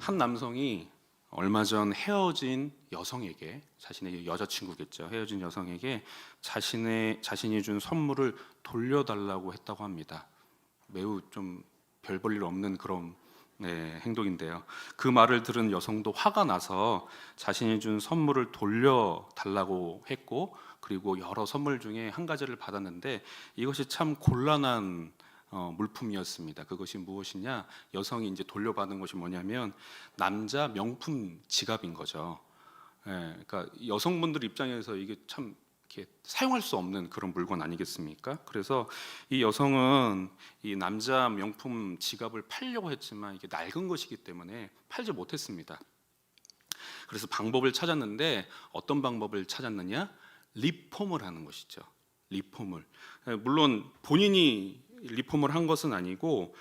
한 남성이 얼마 전 헤어진 여성에게, 자신의 여자친구겠죠, 헤어진 여성에게 자신이 준 선물을 돌려달라고 했다고 합니다. 매우 좀 별 볼 일 없는 그런 행동인데요. 그 말을 들은 여성도 화가 나서 자신이 준 선물을 돌려달라고 했고, 그리고 여러 선물 중에 한 가지를 받았는데 이것이 참 곤란한 물품이었습니다. 그것이 무엇이냐? 여성이 이제 돌려받은 것이 뭐냐면 남자 명품 지갑인 거죠. 그러니까 여성분들 입장에서 이게 참 이렇게 사용할 수 없는 그런 물건 아니겠습니까? 그래서 이 여성은 이 남자 명품 지갑을 팔려고 했지만 이게 낡은 것이기 때문에 팔지 못했습니다. 그래서 방법을 찾았는데 어떤 방법을 찾았느냐? 리폼을 하는 것이죠. 리폼을. 물론 본인이 리폼을 한 것은 아니고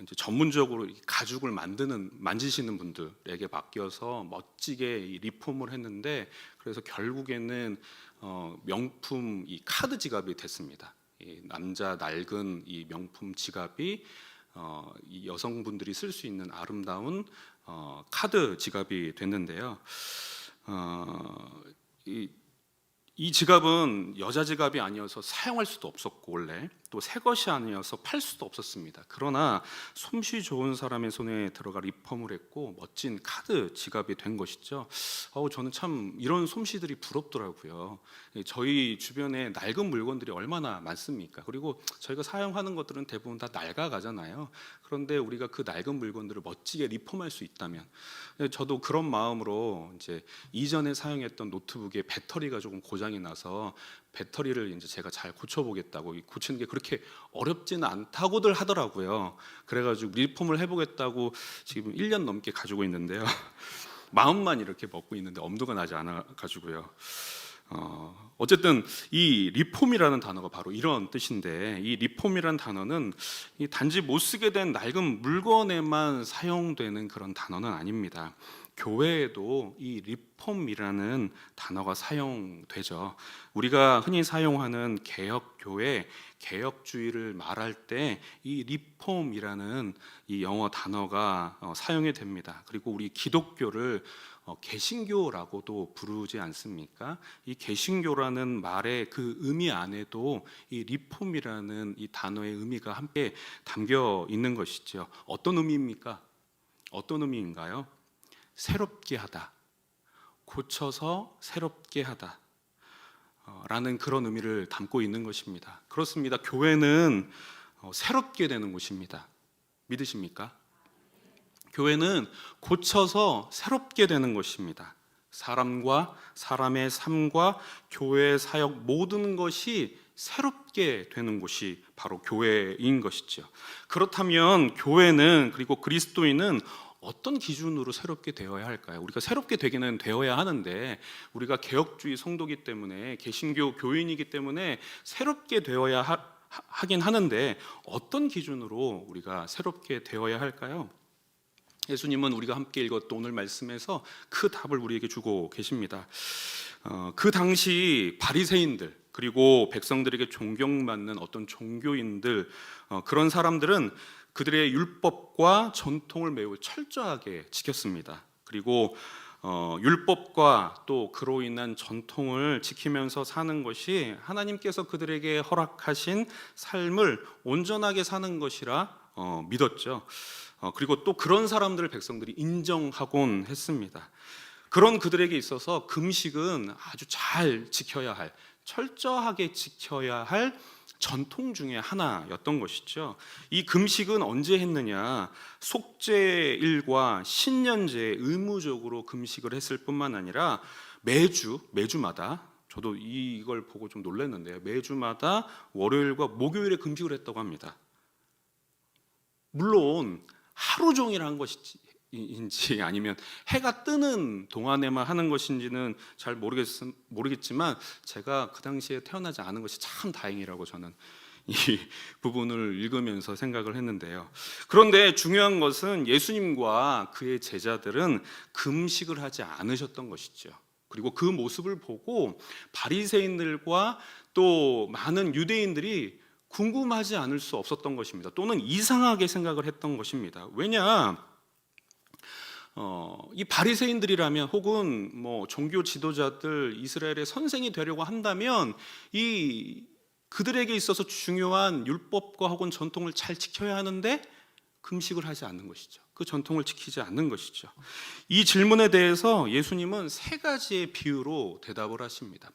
이제 전문적으로 가죽을 만지시는 분들에게 맡겨서 멋지게 리폼을 했는데, 그래서 결국에는 명품 이 카드 지갑이 됐습니다. 이 남자 낡은 이 명품 지갑이 이 여성분들이 쓸 수 있는 아름다운 카드 지갑이 됐는데요. 이 지갑은 여자 지갑이 아니어서 사용할 수도 없었고, 원래 또 새 것이 아니어서 팔 수도 없었습니다. 그러나 솜씨 좋은 사람의 손에 들어가 리폼을 했고 멋진 카드 지갑이 된 것이죠. 저는 참 이런 솜씨들이 부럽더라고요. 저희 주변에 낡은 물건들이 얼마나 많습니까? 그리고 저희가 사용하는 것들은 대부분 다 낡아가잖아요. 그런데 우리가 그 낡은 물건들을 멋지게 리폼할 수 있다면, 저도 그런 마음으로 이제 이전에 사용했던 노트북에 배터리가 조금 고장이 나서 배터리를 이제 제가 잘 고쳐보겠다고, 고치는 게 그렇게 어렵지는 않다고들 하더라고요. 그래가지고 리폼을 해보겠다고 지금 1년 넘게 가지고 있는데요. 마음만 이렇게 먹고 있는데 엄두가 나지 않아가지고요. 어쨌든 이 리폼이라는 단어가 바로 이런 뜻인데, 이 리폼이라는 단어는 이 단지 못 쓰게 된 낡은 물건에만 사용되는 그런 단어는 아닙니다. 교회에도 이 리폼이라는 단어가 사용되죠. 우리가 흔히 사용하는 개혁교회, 개혁주의를 말할 때 이 리폼이라는 이 영어 단어가 사용이 됩니다. 그리고 우리 기독교를 개신교라고도 부르지 않습니까? 이 개신교라는 말의 그 의미 안에도 이 리폼이라는 이 단어의 의미가 함께 담겨 있는 것이죠. 어떤 의미입니까? 어떤 의미인가요? 새롭게 하다, 고쳐서 새롭게 하다 라는 그런 의미를 담고 있는 것입니다. 그렇습니다. 교회는 새롭게 되는 곳입니다. 믿으십니까? 교회는 고쳐서 새롭게 되는 것입니다. 사람과 사람의 삶과 교회의 사역, 모든 것이 새롭게 되는 곳이 바로 교회인 것이죠. 그렇다면 교회는, 그리고 그리스도인은 어떤 기준으로 새롭게 되어야 할까요? 우리가 새롭게 되기는 되어야 하는데, 우리가 개혁주의 성도이기 때문에, 개신교 교인이기 때문에 새롭게 되어야 하긴 하는데, 어떤 기준으로 우리가 새롭게 되어야 할까요? 예수님은 우리가 함께 읽었던 오늘 말씀에서 그 답을 우리에게 주고 계십니다. 그 당시 바리새인들, 그리고 백성들에게 존경받는 어떤 종교인들, 그런 사람들은 그들의 율법과 전통을 매우 철저하게 지켰습니다. 그리고 율법과 또 그로 인한 전통을 지키면서 사는 것이 하나님께서 그들에게 허락하신 삶을 온전하게 사는 것이라 믿었죠. 그리고 또 그런 사람들을 백성들이 인정하곤 했습니다. 그런 그들에게 있어서 금식은 아주 잘 지켜야 할, 철저하게 지켜야 할 전통 중에 하나였던 것이죠. 이 금식은 언제 했느냐? 속죄일과 신년제에 의무적으로 금식을 했을 뿐만 아니라 매주마다, 저도 이걸 보고 좀 놀랐는데요, 매주마다 월요일과 목요일에 금식을 했다고 합니다. 물론 하루 종일 한 것인지 아니면 해가 뜨는 동안에만 하는 것인지는 잘 모르겠지만, 제가 그 당시에 태어나지 않은 것이 참 다행이라고 저는 이 부분을 읽으면서 생각을 했는데요. 그런데 중요한 것은 예수님과 그의 제자들은 금식을 하지 않으셨던 것이죠. 그리고 그 모습을 보고 바리새인들과 또 많은 유대인들이 궁금하지 않을 수 없었던 것입니다. 또는 이상하게 생각을 했던 것입니다. 왜냐? 이 바리새인들이라면 혹은 뭐 종교 지도자들 이스라엘의 선생이 되려고 한다면 이 그들에게 있어서 중요한 율법과 혹은 전통을 잘 지켜야 하는데 금식을 하지 않는 것이죠. 그 전통을 지키지 않는 것이죠. 이 질문에 대해서 예수님은 세 가지의 비유로 대답을 하십니다.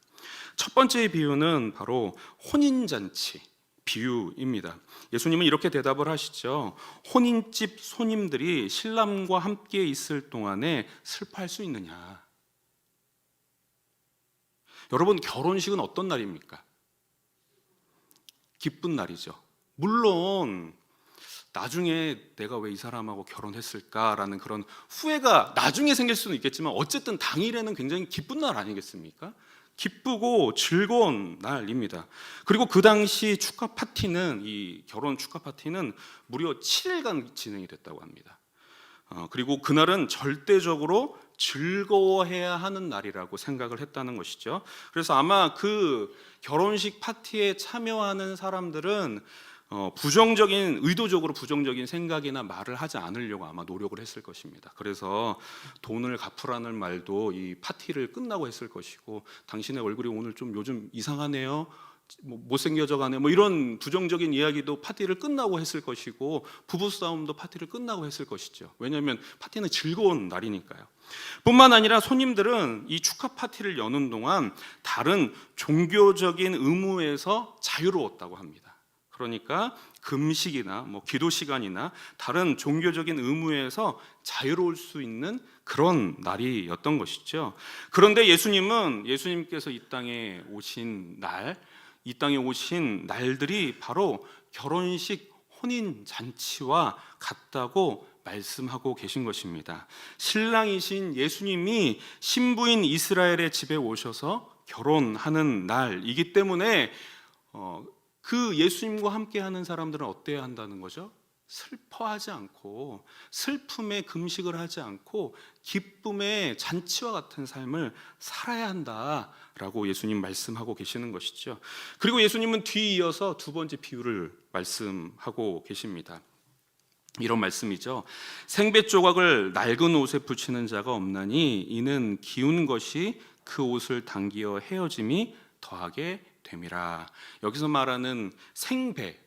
첫 번째 비유는 바로 혼인잔치 비유입니다. 예수님은 이렇게 대답을 하시죠. 혼인집 손님들이 신랑과 함께 있을 동안에 슬퍼할 수 있느냐? 여러분, 결혼식은 어떤 날입니까? 기쁜 날이죠. 물론 나중에 내가 왜 이 사람하고 결혼했을까라는 그런 후회가 나중에 생길 수는 있겠지만 어쨌든 당일에는 굉장히 기쁜 날 아니겠습니까? 기쁘고 즐거운 날입니다. 그리고 그 당시 축하 파티는, 이 결혼 축하 파티는 무려 7일간 진행이 됐다고 합니다. 그리고 그날은 절대적으로 즐거워해야 하는 날이라고 생각을 했다는 것이죠. 그래서 아마 그 결혼식 파티에 참여하는 사람들은 의도적으로 부정적인 생각이나 말을 하지 않으려고 아마 노력을 했을 것입니다. 그래서 돈을 갚으라는 말도 이 파티를 끝나고 했을 것이고, 당신의 얼굴이 오늘 좀 요즘 이상하네요, 못생겨져 가네, 이런 부정적인 이야기도 파티를 끝나고 했을 것이고, 부부싸움도 파티를 끝나고 했을 것이죠. 왜냐하면 파티는 즐거운 날이니까요. 뿐만 아니라 손님들은 이 축하 파티를 여는 동안 다른 종교적인 의무에서 자유로웠다고 합니다. 그러니까 금식이나 기도 시간이나 다른 종교적인 의무에서 자유로울 수 있는 그런 날이었던 것이죠. 그런데 예수님께서 이 땅에 오신 날들이 바로 결혼식, 혼인 잔치와 같다고 말씀하고 계신 것입니다. 신랑이신 예수님이 신부인 이스라엘의 집에 오셔서 결혼하는 날이기 때문에 그 예수님과 함께하는 사람들은 어때야 한다는 거죠? 슬퍼하지 않고, 슬픔에 금식을 하지 않고 기쁨의 잔치와 같은 삶을 살아야 한다라고 예수님 말씀하고 계시는 것이죠. 그리고 예수님은 뒤이어서 두 번째 비유를 말씀하고 계십니다. 이런 말씀이죠. 생배 조각을 낡은 옷에 붙이는 자가 없나니 이는 기운 것이 그 옷을 당기어 헤어짐이 더하게 됨이라. 여기서 말하는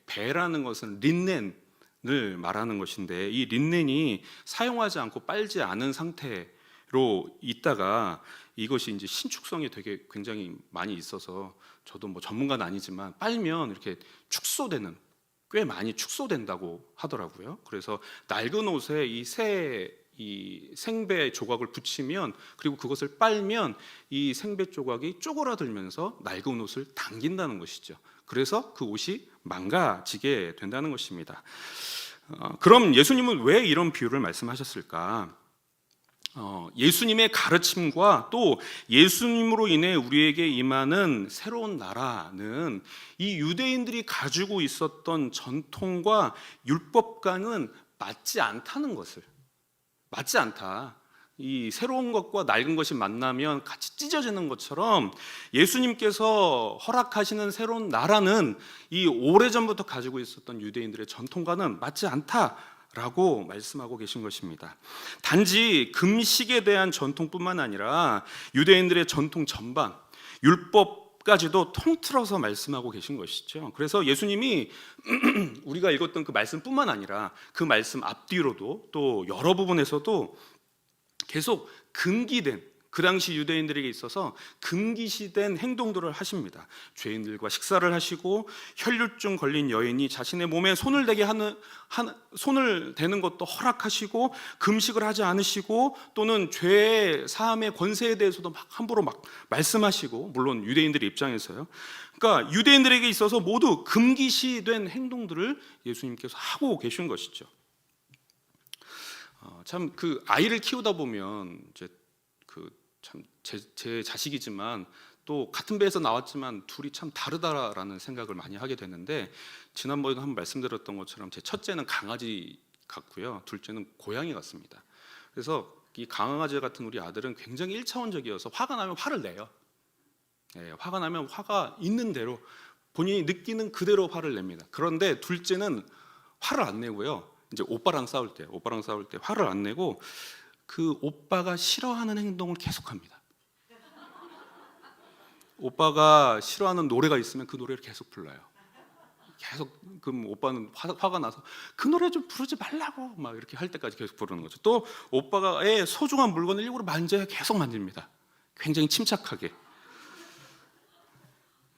배라는 것은 린넨을 말하는 것인데, 이 린넨이 사용하지 않고 빨지 않은 상태로 있다가 이것이 이제 신축성이 되게 굉장히 많이 있어서, 저도 전문가는 아니지만 빨면 이렇게 꽤 많이 축소된다고 하더라고요. 그래서 낡은 옷에 이 생배 조각을 붙이면, 그리고 그것을 빨면 이 생배 조각이 쪼그라들면서 낡은 옷을 당긴다는 것이죠. 그래서 그 옷이 망가지게 된다는 것입니다. 그럼 예수님은 왜 이런 비유를 말씀하셨을까? 예수님의 가르침과 또 예수님으로 인해 우리에게 임하는 새로운 나라는 이 유대인들이 가지고 있었던 전통과 율법과는 맞지 않다. 이 새로운 것과 낡은 것이 만나면 같이 찢어지는 것처럼 예수님께서 허락하시는 새로운 나라는 이 오래전부터 가지고 있었던 유대인들의 전통과는 맞지 않다라고 말씀하고 계신 것입니다. 단지 금식에 대한 전통뿐만 아니라 유대인들의 전통 전반, 율법까지도 통틀어서 말씀하고 계신 것이죠. 그래서 예수님이 우리가 읽었던 그 말씀뿐만 아니라 그 말씀 앞뒤로도 또 여러 부분에서도 계속 그 당시 유대인들에게 있어서 금기시된 행동들을 하십니다. 죄인들과 식사를 하시고, 혈류증 걸린 여인이 자신의 몸에 손을 대는 것도 허락하시고, 금식을 하지 않으시고, 또는 죄의 사함의 권세에 대해서도 함부로 말씀하시고, 물론 유대인들의 입장에서요. 그러니까 유대인들에게 있어서 모두 금기시된 행동들을 예수님께서 하고 계신 것이죠. 참 그 아이를 키우다 보면 제 자식이지만 또 같은 배에서 나왔지만 둘이 참 다르다라는 생각을 많이 하게 되는데, 지난번에도 한번 말씀드렸던 것처럼 제 첫째는 강아지 같고요, 둘째는 고양이 같습니다. 그래서 이 강아지 같은 우리 아들은 굉장히 1차원적이어서 화가 나면 화를 내요. 화가 나면 화가 있는 대로 본인이 느끼는 그대로 화를 냅니다. 그런데 둘째는 화를 안 내고요, 이제 오빠랑 싸울 때 화를 안 내고 그 오빠가 싫어하는 행동을 계속합니다. 오빠가 싫어하는 노래가 있으면 그 노래를 계속 불러요. 계속. 그럼 오빠는 화가 나서 그 노래 좀 부르지 말라고 막 이렇게 할 때까지 계속 부르는 거죠. 또 오빠가 애 소중한 물건을 일부러 만져야 계속 만집니다. 굉장히 침착하게.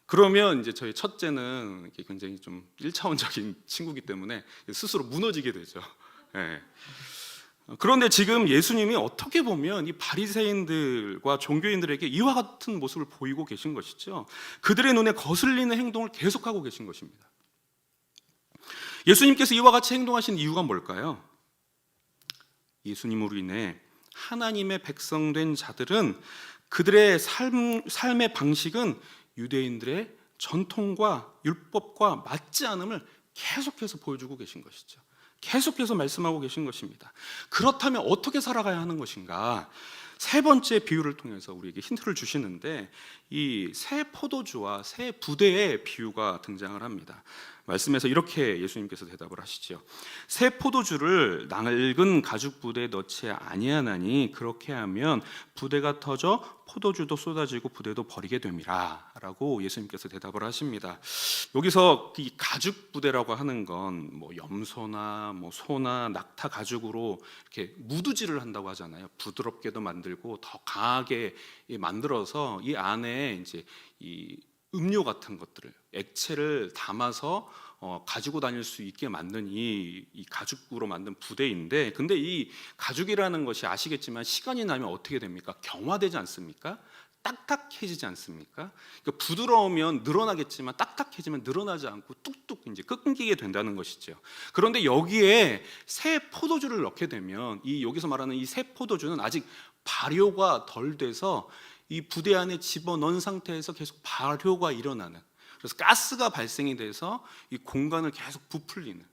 그러면 이제 저희 첫째는 굉장히 좀 1차원적인 친구기 때문에 스스로 무너지게 되죠. 예. 그런데 지금 예수님이 어떻게 보면 이 바리새인들과 종교인들에게 이와 같은 모습을 보이고 계신 것이죠. 그들의 눈에 거슬리는 행동을 계속하고 계신 것입니다. 예수님께서 이와 같이 행동하신 이유가 뭘까요? 예수님으로 인해 하나님의 백성된 자들은 그들의 삶의 방식은 유대인들의 전통과 율법과 맞지 않음을 계속해서 보여주고 계신 것이죠. 계속해서 말씀하고 계신 것입니다. 그렇다면 어떻게 살아가야 하는 것인가? 세 번째 비유를 통해서 우리에게 힌트를 주시는데 이 새 포도주와 새 부대의 비유가 등장을 합니다. 말씀에서 이렇게 예수님께서 대답을 하시죠. 새 포도주를 낡은 가죽 부대에 넣지 아니하나니 그렇게 하면 부대가 터져 포도주도 쏟아지고 부대도 버리게 됨이라 라고 예수님께서 대답을 하십니다. 여기서 이 가죽 부대라고 하는 건 뭐 염소나 뭐 소나 낙타 가죽으로 이렇게 무드질을 한다고 하잖아요. 부드럽게도 만들고 더 강하게 만들어서 이 안에 이제 이 음료 같은 것들을 액체를 담아서 가지고 다닐 수 있게 만든 이 가죽으로 만든 부대인데, 근데 이 가죽이라는 것이 아시겠지만 시간이 나면 어떻게 됩니까? 경화되지 않습니까? 딱딱해지지 않습니까? 그러니까 부드러우면 늘어나겠지만 딱딱해지면 늘어나지 않고 뚝뚝 이제 끊기게 된다는 것이죠. 그런데 여기에 새 포도주를 넣게 되면 이 여기서 말하는 이 새 포도주는 아직 발효가 덜 돼서 이 부대 안에 집어넣은 상태에서 계속 발효가 일어나는, 그래서 가스가 발생이 돼서 이 공간을 계속 부풀리는.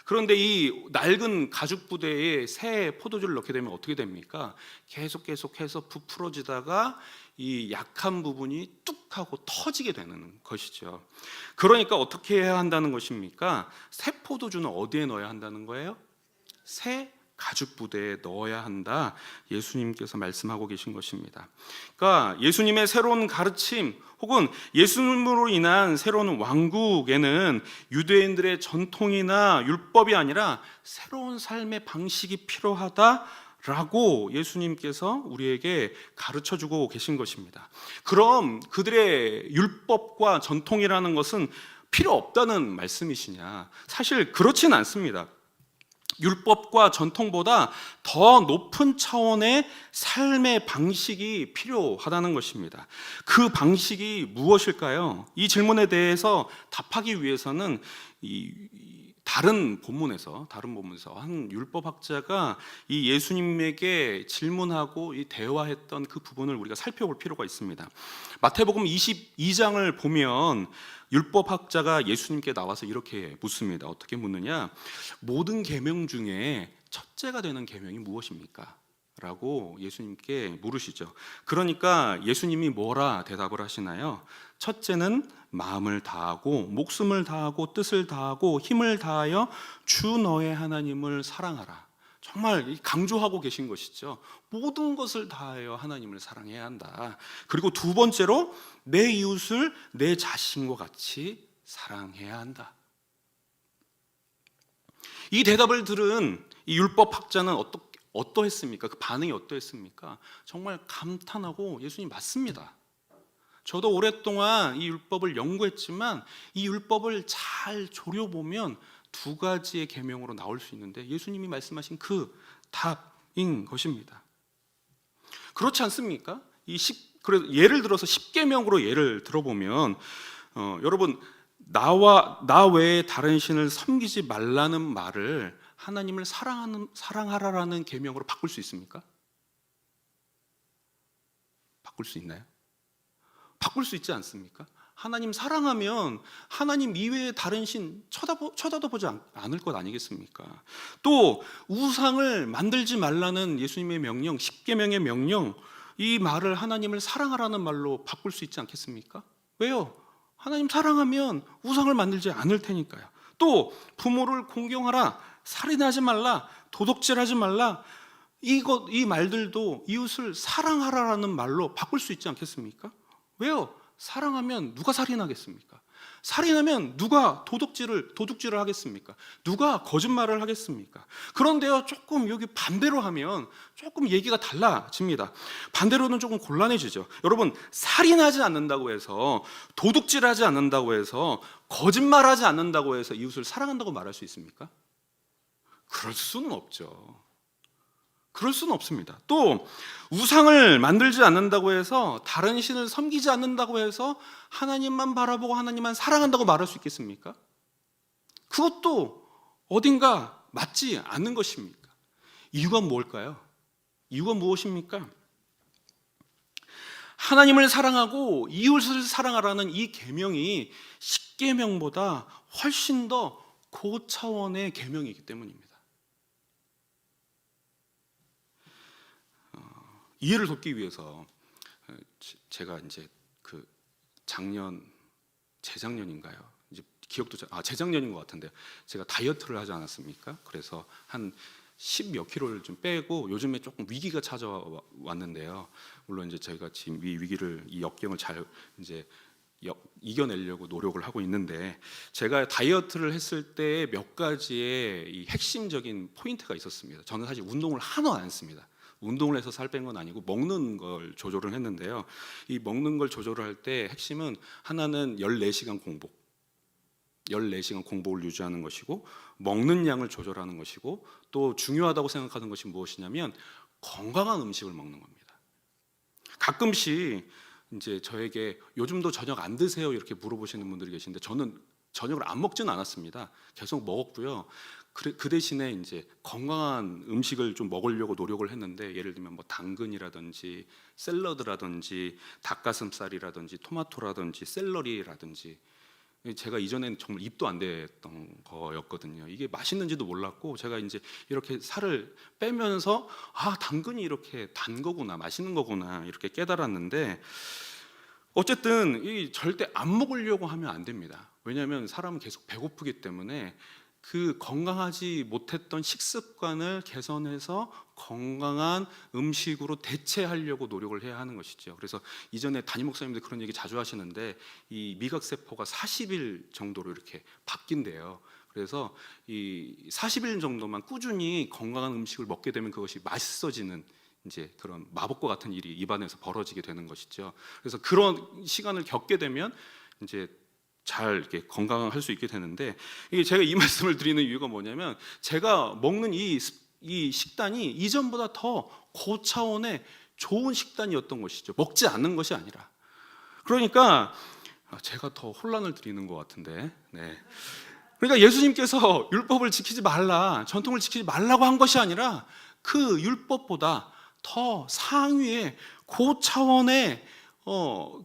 그런데 이 낡은 가죽 부대에 새 포도주를 넣게 되면 어떻게 됩니까? 계속해서 부풀어지다가 이 약한 부분이 뚝 하고 터지게 되는 것이죠. 그러니까 어떻게 해야 한다는 것입니까? 새 포도주는 어디에 넣어야 한다는 거예요? 새 가죽 부대에 넣어야 한다. 예수님께서 말씀하고 계신 것입니다. 그러니까 예수님의 새로운 가르침 혹은 예수님으로 인한 새로운 왕국에는 유대인들의 전통이나 율법이 아니라 새로운 삶의 방식이 필요하다라고 예수님께서 우리에게 가르쳐주고 계신 것입니다. 그럼 그들의 율법과 전통이라는 것은 필요 없다는 말씀이시냐? 사실 그렇진 않습니다. 율법과 전통보다 더 높은 차원의 삶의 방식이 필요하다는 것입니다. 그 방식이 무엇일까요? 이 질문에 대해서 답하기 위해서는 다른 본문에서 한 율법학자가 이 예수님에게 질문하고 이 대화했던 그 부분을 우리가 살펴볼 필요가 있습니다. 마태복음 22장을 보면 율법학자가 예수님께 나와서 이렇게 묻습니다. 어떻게 묻느냐? 모든 계명 중에 첫째가 되는 계명이 무엇입니까? 라고 예수님께 물으시죠. 그러니까 예수님이 뭐라 대답을 하시나요? 첫째는 마음을 다하고 목숨을 다하고 뜻을 다하고 힘을 다하여 주 너의 하나님을 사랑하라. 정말 강조하고 계신 것이죠. 모든 것을 다하여 하나님을 사랑해야 한다. 그리고 두 번째로 내 이웃을 내 자신과 같이 사랑해야 한다. 이 대답을 들은 이 율법학자는 어떠했습니까? 그 반응이 어떠했습니까? 정말 감탄하고 예수님 맞습니다. 저도 오랫동안 이 율법을 연구했지만 이 율법을 잘 조려보면 두 가지의 계명으로 나올 수 있는데 예수님이 말씀하신 그 답인 것입니다. 그렇지 않습니까? 그래서 예를 들어서 10계명으로 예를 들어보면 여러분 나 외에 다른 신을 섬기지 말라는 말을 하나님을 사랑하라라는 계명으로 바꿀 수 있습니까? 바꿀 수 있나요? 바꿀 수 있지 않습니까? 하나님 사랑하면 하나님 이외의 다른 신 쳐다도 보지 않을 것 아니겠습니까? 또 우상을 만들지 말라는 예수님의 명령, 10계명의 명령, 이 말을 하나님을 사랑하라는 말로 바꿀 수 있지 않겠습니까? 왜요? 하나님 사랑하면 우상을 만들지 않을 테니까요. 또 부모를 공경하라, 살인하지 말라, 도둑질하지 말라, 이 말들도 이웃을 사랑하라라는 말로 바꿀 수 있지 않겠습니까? 왜요? 사랑하면 누가 살인하겠습니까? 살인하면 누가 도둑질을 하겠습니까? 누가 거짓말을 하겠습니까? 그런데요, 조금 여기 반대로 하면 조금 얘기가 달라집니다. 반대로는 조금 곤란해지죠. 여러분, 살인하지 않는다고 해서, 도둑질하지 않는다고 해서, 거짓말하지 않는다고 해서 이웃을 사랑한다고 말할 수 있습니까? 그럴 수는 없죠. 그럴 수는 없습니다. 또 우상을 만들지 않는다고 해서, 다른 신을 섬기지 않는다고 해서 하나님만 바라보고 하나님만 사랑한다고 말할 수 있겠습니까? 그것도 어딘가 맞지 않는 것입니까? 이유가 뭘까요? 이유가 무엇입니까? 하나님을 사랑하고 이웃을 사랑하라는 이 계명이 십계명보다 훨씬 더 고차원의 계명이기 때문입니다. 이해를 돕기 위해서 제가 이제 그 재작년인가요? 이제 기억도 재작년인 것 같은데, 제가 다이어트를 하지 않았습니까? 그래서 한 10몇 킬로를 좀 빼고 요즘에 조금 위기가 찾아왔는데요. 물론 이제 저희가 지금 이 역경을 잘 이제 이겨내려고 노력을 하고 있는데, 제가 다이어트를 했을 때 몇 가지의 이 핵심적인 포인트가 있었습니다. 저는 사실 운동을 하나도 안 했습니다. 운동을 해서 살 뺀 건 아니고 먹는 걸 조절을 했는데요. 이 먹는 걸 조절을 할 때 핵심은, 하나는 14시간 공복, 14시간 공복을 유지하는 것이고, 먹는 양을 조절하는 것이고, 또 중요하다고 생각하는 것이 무엇이냐면 건강한 음식을 먹는 겁니다. 가끔씩 이제 저에게 요즘도 저녁 안 드세요? 이렇게 물어보시는 분들이 계신데, 저는 저녁을 안 먹지는 않았습니다. 계속 먹었고요. 그 대신에 이제 건강한 음식을 좀 먹으려고 노력을 했는데, 예를 들면 뭐 당근이라든지 샐러드라든지 닭가슴살이라든지 토마토라든지 샐러리라든지, 제가 이전에는 정말 입도 안 댔던 거였거든요. 이게 맛있는지도 몰랐고, 제가 이제 이렇게 살을 빼면서 당근이 이렇게 단 거구나, 맛있는 거구나, 이렇게 깨달았는데, 어쨌든 이 절대 안 먹으려고 하면 안 됩니다. 왜냐하면 사람은 계속 배고프기 때문에 그 건강하지 못했던 식습관을 개선해서 건강한 음식으로 대체하려고 노력을 해야 하는 것이죠. 그래서 이전에 담임 목사님들 그런 얘기 자주 하시는데, 이 미각세포가 40일 정도로 이렇게 바뀐대요. 그래서 이 40일 정도만 꾸준히 건강한 음식을 먹게 되면 그것이 맛있어지는, 이제 그런 마법과 같은 일이 입안에서 벌어지게 되는 것이죠. 그래서 그런 시간을 겪게 되면 이제 잘 이렇게 건강할 수 있게 되는데, 이게 제가 이 말씀을 드리는 이유가 뭐냐면, 제가 먹는 이 식단이 이전보다 더 고차원의 좋은 식단이었던 것이죠. 먹지 않는 것이 아니라. 그러니까 제가 더 혼란을 드리는 것 같은데, 네. 그러니까 예수님께서 율법을 지키지 말라, 전통을 지키지 말라고 한 것이 아니라, 그 율법보다 더 상위의 고차원의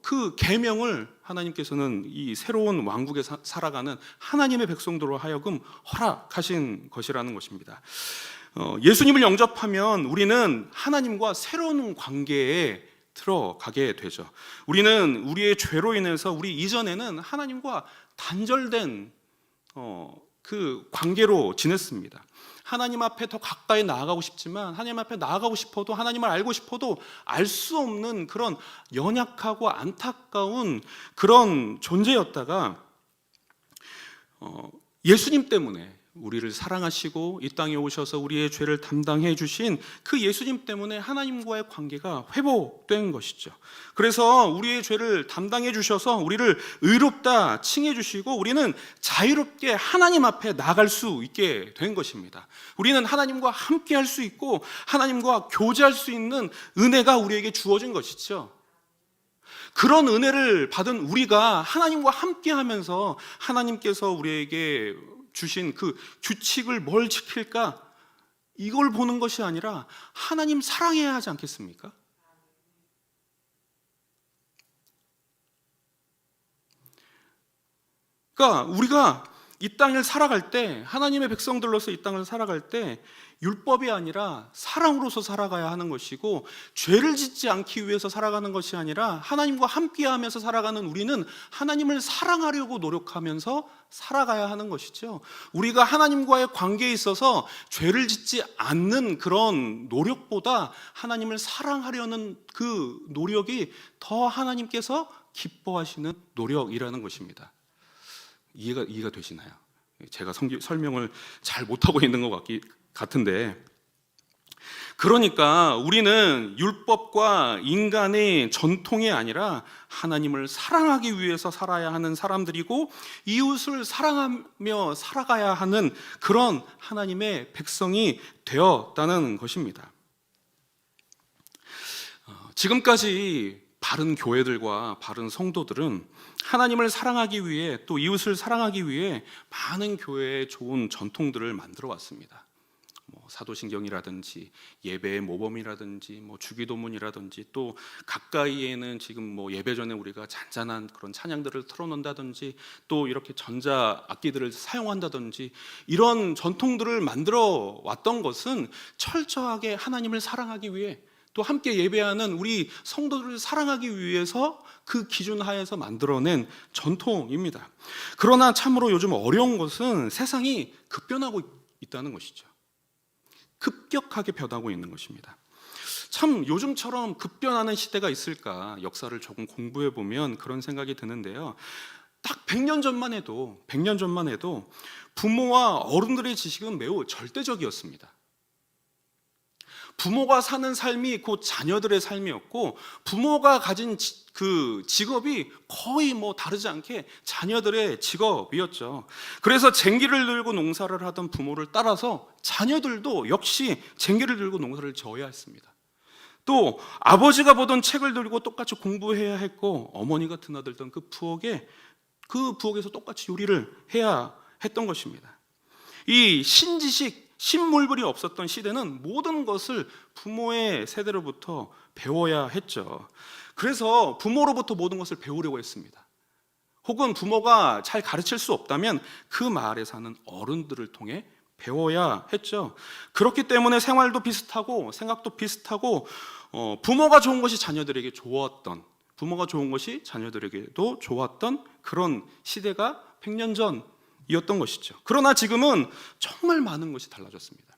그 계명을 하나님께서는 이 새로운 왕국에 살아가는 하나님의 백성들로 하여금 허락하신 것이라는 것입니다. 예수님을 영접하면 우리는 하나님과 새로운 관계에 들어가게 되죠. 우리는 우리의 죄로 인해서 우리 이전에는 하나님과 단절된 그 관계로 지냈습니다. 하나님 앞에 더 가까이 나아가고 싶지만, 하나님 앞에 나아가고 싶어도, 하나님을 알고 싶어도 알 수 없는 그런 연약하고 안타까운 그런 존재였다가, 예수님 때문에 우리를 사랑하시고 이 땅에 오셔서 우리의 죄를 담당해 주신 그 예수님 때문에 하나님과의 관계가 회복된 것이죠. 그래서 우리의 죄를 담당해 주셔서 우리를 의롭다 칭해 주시고, 우리는 자유롭게 하나님 앞에 나갈 수 있게 된 것입니다. 우리는 하나님과 함께 할 수 있고 하나님과 교제할 수 있는 은혜가 우리에게 주어진 것이죠. 그런 은혜를 받은 우리가 하나님과 함께 하면서 하나님께서 우리에게 주신 그 규칙을 뭘 지킬까, 이걸 보는 것이 아니라 하나님 사랑해야 하지 않겠습니까? 그러니까 우리가 이 땅을 살아갈 때, 하나님의 백성들로서 이 땅을 살아갈 때 율법이 아니라 사랑으로서 살아가야 하는 것이고, 죄를 짓지 않기 위해서 살아가는 것이 아니라 하나님과 함께하면서 살아가는 우리는 하나님을 사랑하려고 노력하면서 살아가야 하는 것이죠. 우리가 하나님과의 관계에 있어서 죄를 짓지 않는 그런 노력보다 하나님을 사랑하려는 그 노력이 더 하나님께서 기뻐하시는 노력이라는 것입니다. 이해가 되시나요? 제가 설명을 잘 못하고 있는 것 같은데, 그러니까 우리는 율법과 인간의 전통이 아니라 하나님을 사랑하기 위해서 살아야 하는 사람들이고, 이웃을 사랑하며 살아가야 하는 그런 하나님의 백성이 되었다는 것입니다. 지금까지 바른 교회들과 바른 성도들은 하나님을 사랑하기 위해, 또 이웃을 사랑하기 위해 많은 교회의 좋은 전통들을 만들어 왔습니다. 사도신경이라든지 예배의 모범이라든지 주기도문이라든지, 또 가까이에는 지금 예배 전에 우리가 잔잔한 그런 찬양들을 틀어놓는다든지, 또 이렇게 전자 악기들을 사용한다든지, 이런 전통들을 만들어 왔던 것은 철저하게 하나님을 사랑하기 위해, 또 함께 예배하는 우리 성도들을 사랑하기 위해서 그 기준 하에서 만들어낸 전통입니다. 그러나 참으로 요즘 어려운 것은 세상이 급변하고 있다는 것이죠. 급격하게 변하고 있는 것입니다. 참 요즘처럼 급변하는 시대가 있을까, 역사를 조금 공부해 보면 그런 생각이 드는데요. 딱 100년 전만 해도 부모와 어른들의 지식은 매우 절대적이었습니다. 부모가 사는 삶이 곧 자녀들의 삶이었고, 부모가 가진 그 직업이 거의 다르지 않게 자녀들의 직업이었죠. 그래서 쟁기를 들고 농사를 하던 부모를 따라서 자녀들도 역시 쟁기를 들고 농사를 지어야 했습니다. 또 아버지가 보던 책을 들고 똑같이 공부해야 했고, 어머니가 드나들던 그 부엌에서 똑같이 요리를 해야 했던 것입니다. 이 신지식, 신물불이 없었던 시대는 모든 것을 부모의 세대로부터 배워야 했죠. 그래서 부모로부터 모든 것을 배우려고 했습니다. 혹은 부모가 잘 가르칠 수 없다면 그 마을에 사는 어른들을 통해 배워야 했죠. 그렇기 때문에 생활도 비슷하고 생각도 비슷하고, 부모가 좋은 것이 자녀들에게 좋았던, 부모가 좋은 것이 자녀들에게도 좋았던 그런 시대가 100년 전 이었던 것이죠. 그러나 지금은 정말 많은 것이 달라졌습니다.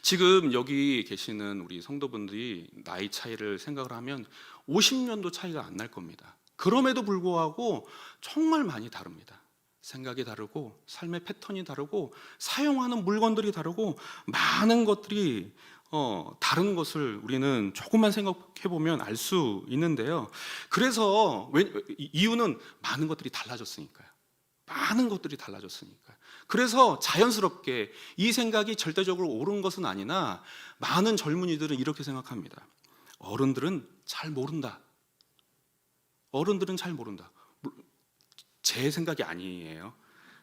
지금 여기 계시는 우리 성도분들이 나이 차이를 생각을 하면 50년도 차이가 안 날 겁니다. 그럼에도 불구하고 정말 많이 다릅니다. 생각이 다르고, 삶의 패턴이 다르고, 사용하는 물건들이 다르고, 많은 것들이 다른 것을 우리는 조금만 생각해 보면 알 수 있는데요. 그래서 이유는 많은 것들이 달라졌으니까요. 많은 것들이 달라졌으니까요. 그래서 자연스럽게 이 생각이 절대적으로 옳은 것은 아니나, 많은 젊은이들은 이렇게 생각합니다. 어른들은 잘 모른다. 어른들은 잘 모른다. 제 생각이 아니에요.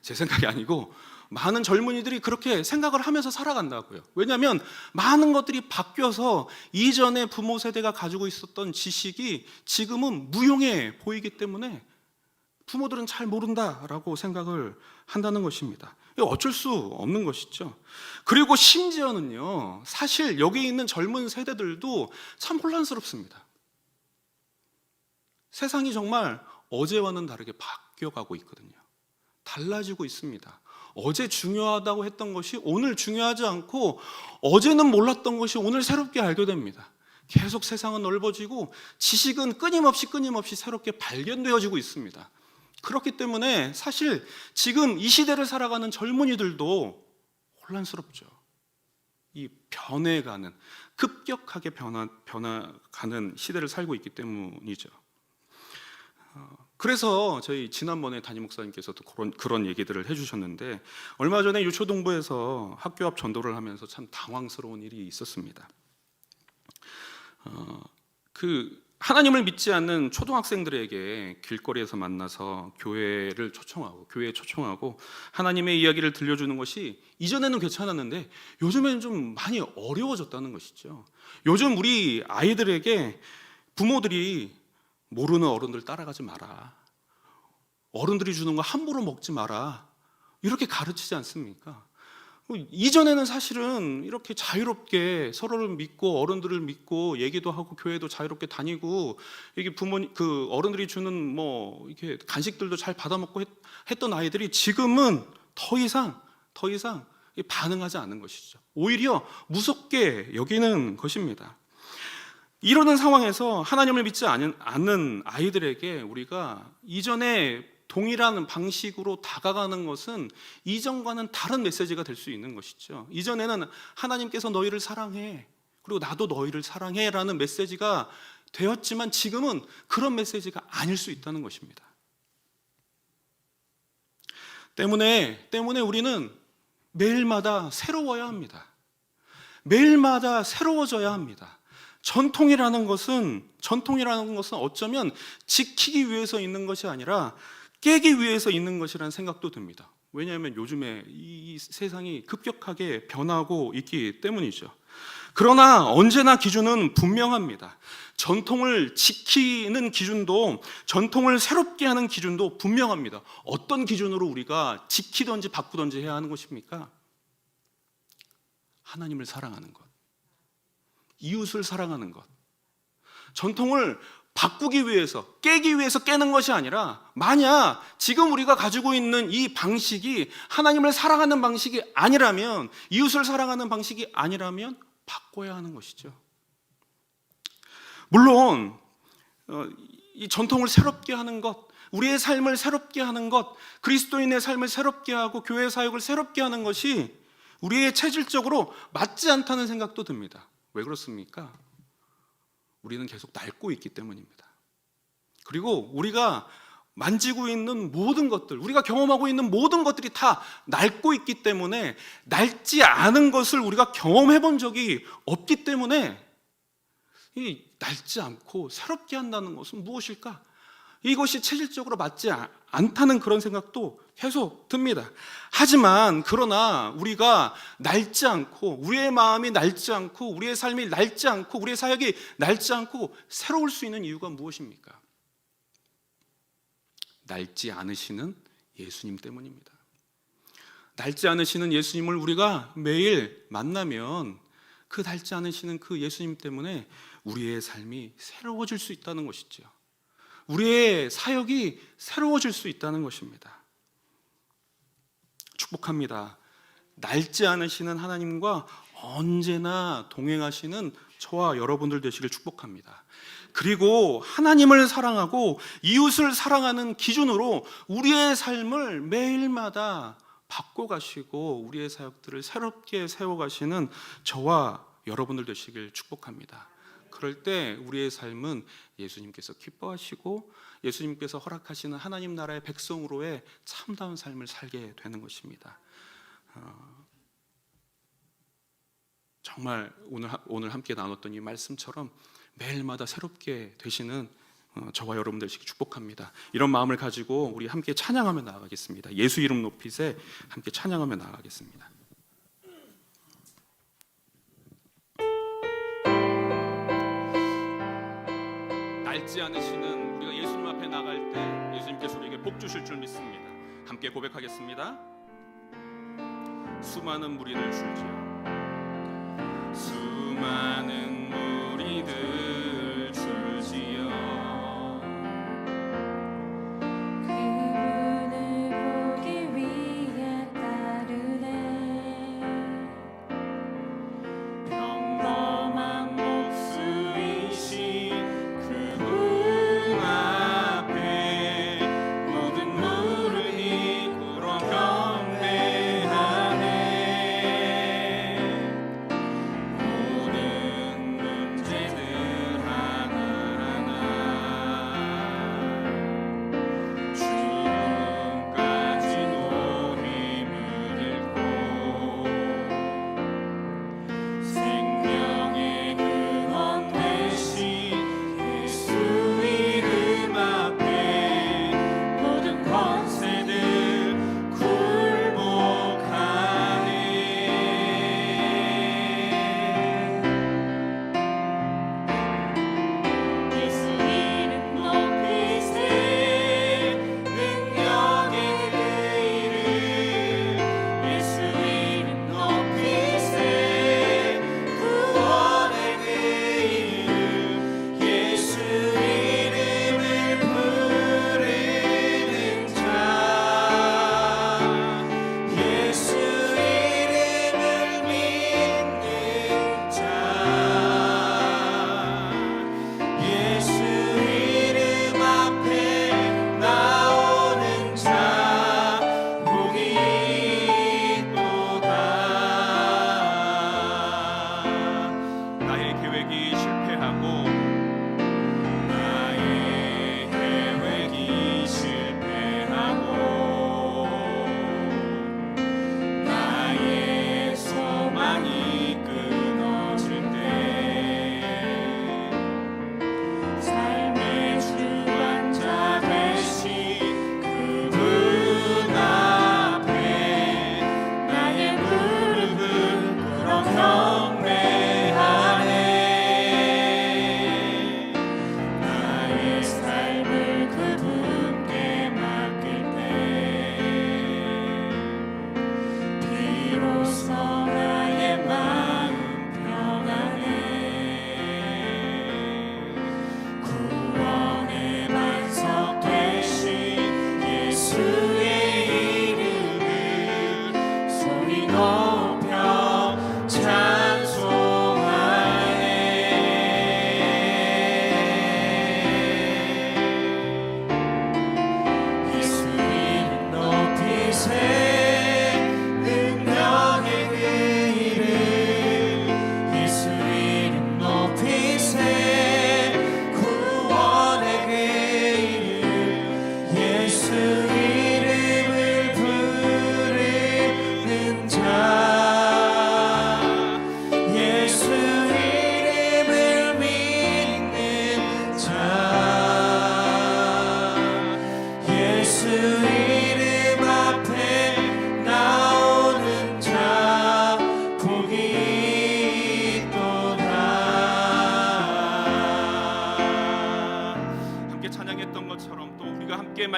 제 생각이 아니고 많은 젊은이들이 그렇게 생각을 하면서 살아간다고요. 왜냐하면 많은 것들이 바뀌어서 이전에 부모 세대가 가지고 있었던 지식이 지금은 무용해 보이기 때문에 부모들은 잘 모른다라고 생각을 한다는 것입니다. 어쩔 수 없는 것이죠. 그리고 심지어는요, 사실 여기 있는 젊은 세대들도 참 혼란스럽습니다. 세상이 정말 어제와는 다르게 바뀌어가고 있거든요. 달라지고 있습니다. 어제 중요하다고 했던 것이 오늘 중요하지 않고, 어제는 몰랐던 것이 오늘 새롭게 알게 됩니다. 계속 세상은 넓어지고 지식은 끊임없이 새롭게 발견되어지고 있습니다. 그렇기 때문에 사실 지금 이 시대를 살아가는 젊은이들도 혼란스럽죠. 이 변해가는, 급격하게 변화가는 시대를 살고 있기 때문이죠. 그래서 저희 지난번에 담임 목사님께서도 그런 얘기들을 해주셨는데, 얼마 전에 유초동부에서 학교 앞 전도를 하면서 참 당황스러운 일이 있었습니다. 하나님을 믿지 않는 초등학생들에게 길거리에서 만나서 교회에 초청하고 하나님의 이야기를 들려주는 것이 이전에는 괜찮았는데 요즘에는 좀 많이 어려워졌다는 것이죠. 요즘 우리 아이들에게 부모들이 모르는 어른들 따라가지 마라, 어른들이 주는 거 함부로 먹지 마라, 이렇게 가르치지 않습니까? 이전에는 사실은 이렇게 자유롭게 서로를 믿고 어른들을 믿고 얘기도 하고 교회도 자유롭게 다니고, 이게 부모님 그 어른들이 주는 뭐 이렇게 간식들도 잘 받아 먹고 했던 아이들이 지금은 더 이상 반응하지 않는 것이죠. 오히려 무섭게 여기는 것입니다. 이러는 상황에서 하나님을 믿지 않는 아이들에게 우리가 이전에 동일한 방식으로 다가가는 것은 이전과는 다른 메시지가 될 수 있는 것이죠. 이전에는 하나님께서 너희를 사랑해, 그리고 나도 너희를 사랑해 라는 메시지가 되었지만 지금은 그런 메시지가 아닐 수 있다는 것입니다. 때문에 우리는 매일마다 새로워야 합니다. 매일마다 새로워져야 합니다. 전통이라는 것은 어쩌면 지키기 위해서 있는 것이 아니라 깨기 위해서 있는 것이라는 생각도 듭니다. 왜냐하면 요즘에 이 세상이 급격하게 변하고 있기 때문이죠. 그러나 언제나 기준은 분명합니다. 전통을 지키는 기준도, 전통을 새롭게 하는 기준도 분명합니다. 어떤 기준으로 우리가 지키든지 바꾸든지 해야 하는 것입니까? 하나님을 사랑하는 것, 이웃을 사랑하는 것. 전통을 바꾸기 위해서, 깨기 위해서 깨는 것이 아니라, 만약 지금 우리가 가지고 있는 이 방식이 하나님을 사랑하는 방식이 아니라면, 이웃을 사랑하는 방식이 아니라면 바꿔야 하는 것이죠. 물론 이 전통을 새롭게 하는 것, 우리의 삶을 새롭게 하는 것, 그리스도인의 삶을 새롭게 하고 교회 사역을 새롭게 하는 것이 우리의 체질적으로 맞지 않다는 생각도 듭니다. 왜 그렇습니까? 우리는 계속 낡고 있기 때문입니다. 그리고 우리가 만지고 있는 모든 것들, 우리가 경험하고 있는 모든 것들이 다 낡고 있기 때문에, 낡지 않은 것을 우리가 경험해 본 적이 없기 때문에, 이 낡지 않고 새롭게 한다는 것은 무엇일까? 이것이 체질적으로 맞지 않다는 그런 생각도 계속 듭니다. 하지만 그러나 우리가 낡지 않고, 우리의 마음이 낡지 않고, 우리의 삶이 낡지 않고, 우리의 사역이 낡지 않고 새로울 수 있는 이유가 무엇입니까? 낡지 않으시는 예수님 때문입니다. 낡지 않으시는 예수님을 우리가 매일 만나면 그 낡지 않으시는 그 예수님 때문에 우리의 삶이 새로워질 수 있다는 것이죠. 우리의 사역이 새로워질 수 있다는 것입니다. 축복합니다. 낡지 않으시는 하나님과 언제나 동행하시는 저와 여러분들 되시길 축복합니다. 그리고 하나님을 사랑하고 이웃을 사랑하는 기준으로 우리의 삶을 매일마다 바꿔가시고 우리의 사역들을 새롭게 세워가시는 저와 여러분들 되시길 축복합니다. 그럴 때 우리의 삶은 예수님께서 기뻐하시고 예수님께서 허락하시는 하나님 나라의 백성으로의 참다운 삶을 살게 되는 것입니다. 정말 오늘 함께 나눴던 이 말씀처럼 매일마다 새롭게 되시는 저와 여러분 되시기 축복합니다. 이런 마음을 가지고 우리 함께 찬양하며 나아가겠습니다. 예수 이름 높이세 함께 찬양하며 나아가겠습니다. 낡지 않으시는 우리가 예수님 앞에 나갈 때 예수님께서 우리에게 복 주실 줄 믿습니다. 함께 고백하겠습니다. 수많은 무리들 줄지어 수많은 무리들 줄지어 그분을 보기 위해 따르네 평범한 목수이신 그분 앞에 모든 무릎이 꿇어 경배하네 모든 문제들 하나하나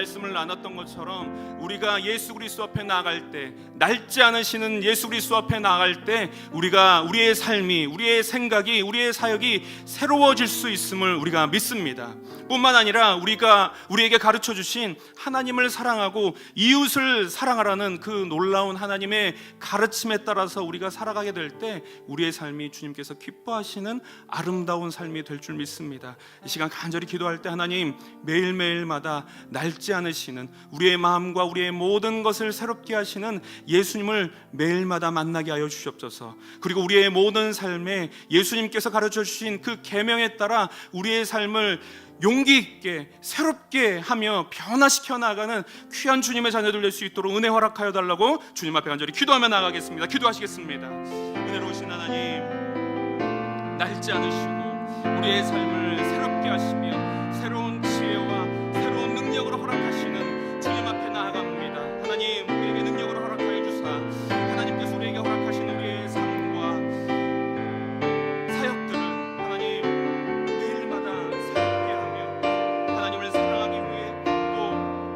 말씀을 나눴던 것처럼 우리가 예수 그리스도 앞에 나아갈 때, 낡지 않으시는 예수 그리스도 앞에 나아갈 때 우리가 우리의 삶이, 우리의 생각이, 우리의 사역이 새로워질 수 있음을 우리가 믿습니다. 뿐만 아니라 우리에게 가르쳐 주신 하나님을 사랑하고 이웃을 사랑하라는 그 놀라운 하나님의 가르침에 따라서 우리가 살아가게 될 때 우리의 삶이 주님께서 기뻐하시는 아름다운 삶이 될 줄 믿습니다. 이 시간 간절히 기도할 때 하나님, 매일매일마다 낡지 않으시는 우리의 마음과 우리의 모든 것을 새롭게 하시는 예수님을 매일마다 만나게 하여 주시옵소서. 그리고 우리의 모든 삶에 예수님께서 가르쳐 주신 그 계명에 따라 우리의 삶을 용기 있게 새롭게 하며 변화시켜 나가는 귀한 주님의 자녀들 될 수 있도록 은혜 허락하여 달라고 주님 앞에 간절히 기도하며 나가겠습니다. 기도하시겠습니다. 은혜로우신 하나님, 낡지 않으시고 우리의 삶을 새롭게 하시며 새로운 지혜와 새로운 능력으로 허락하시는 주님 앞에 나아갑니다. 하나님, 우리에게 능력을 허락하여 주사 하나님께서 우리에게 허락하시는 우리의 삶과 사역들을 하나님 매일마다 새롭게 하며 하나님을 사랑하기 위해 또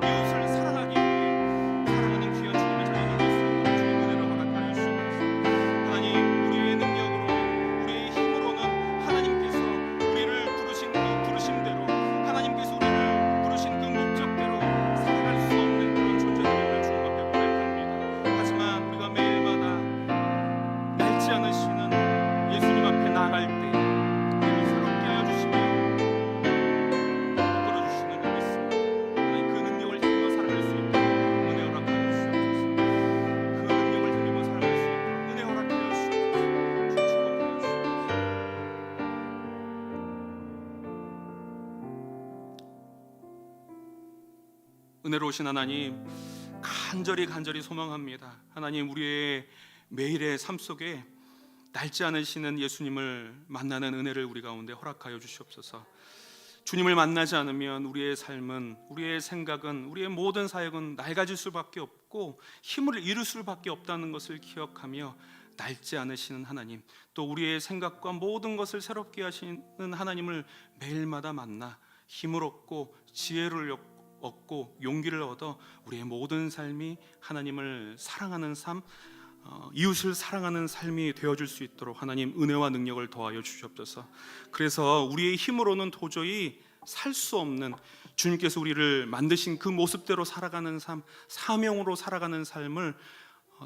이웃을 사랑하기 위해 사랑하는 귀한 주님의 자녀들 될 수 있도록 주의 은혜를 허락하여 주시옵소서. 하나님, 우리의 능력으로 우리의 힘으로는 하나님께서 우리를 부르신 그 부르심대로, 하나님께서 우리를 부르신 그 목적대로 살아갈 수 없는 그런 존재들임을 주님 앞에 고백합니다. 하지만 우리가 매일마다 낡지 않으시는 예수님 앞에 나아갈 때 우리를 새롭게 하여 주시며 이끌어 주시는 줄 믿습니다. 하나님, 그 능력을 힘입어 살아갈 수 있도록 은혜 허락하여 주시옵소서. 그 능력을 힘입어 살아갈 수 있도록 은혜 허락하여 주시옵소서. 주 축복하여 주시옵소서. 은혜로우신 하나님, 간절히 소망합니다. 하나님, 우리의 매일의 삶 속에 낡지 않으시는 예수님을 만나는 은혜를 우리 가운데 허락하여 주시옵소서. 주님을 만나지 않으면 우리의 삶은, 우리의 생각은, 우리의 모든 사역은 낡아질 수밖에 없고 힘을 잃을 수밖에 없다는 것을 기억하며 낡지 않으시는 하나님, 또 우리의 생각과 모든 것을 새롭게 하시는 하나님을 매일마다 만나 힘을 얻고 지혜를 얻고 용기를 얻어 우리의 모든 삶이 하나님을 사랑하는 삶, 이웃을 사랑하는 삶이 되어줄 수 있도록 하나님 은혜와 능력을 더하여 주시옵소서. 그래서 우리의 힘으로는 도저히 살 수 없는 주님께서 우리를 만드신 그 모습대로 살아가는 삶, 사명으로 살아가는 삶을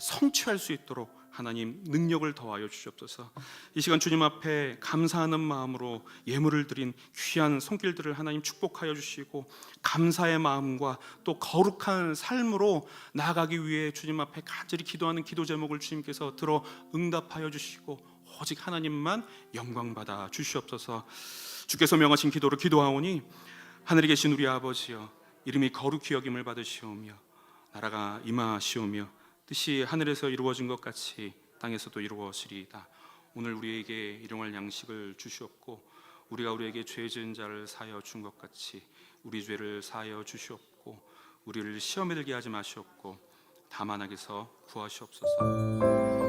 성취할 수 있도록 하나님 능력을 더하여 주시옵소서. 이 시간 주님 앞에 감사하는 마음으로 예물을 드린 귀한 손길들을 하나님 축복하여 주시고 감사의 마음과 또 거룩한 삶으로 나아가기 위해 주님 앞에 간절히 기도하는 기도 제목을 주님께서 들어 응답하여 주시고 오직 하나님만 영광받아 주시옵소서. 주께서 명하신 기도로 기도하오니 하늘에 계신 우리 아버지여, 이름이 거룩히 여김을 받으시오며 나라가 임하시오며 뜻이 하늘에서 이루어진 것 같이 땅에서도 이루어지리이다. 오늘 우리에게 일용할 양식을 주시옵고 우리가 우리에게 죄 지은 자를 사하여 준 것 같이 우리 죄를 사하여 주시옵고 우리를 시험에 들게 하지 마시옵고 다만 악에서 구하시옵소서.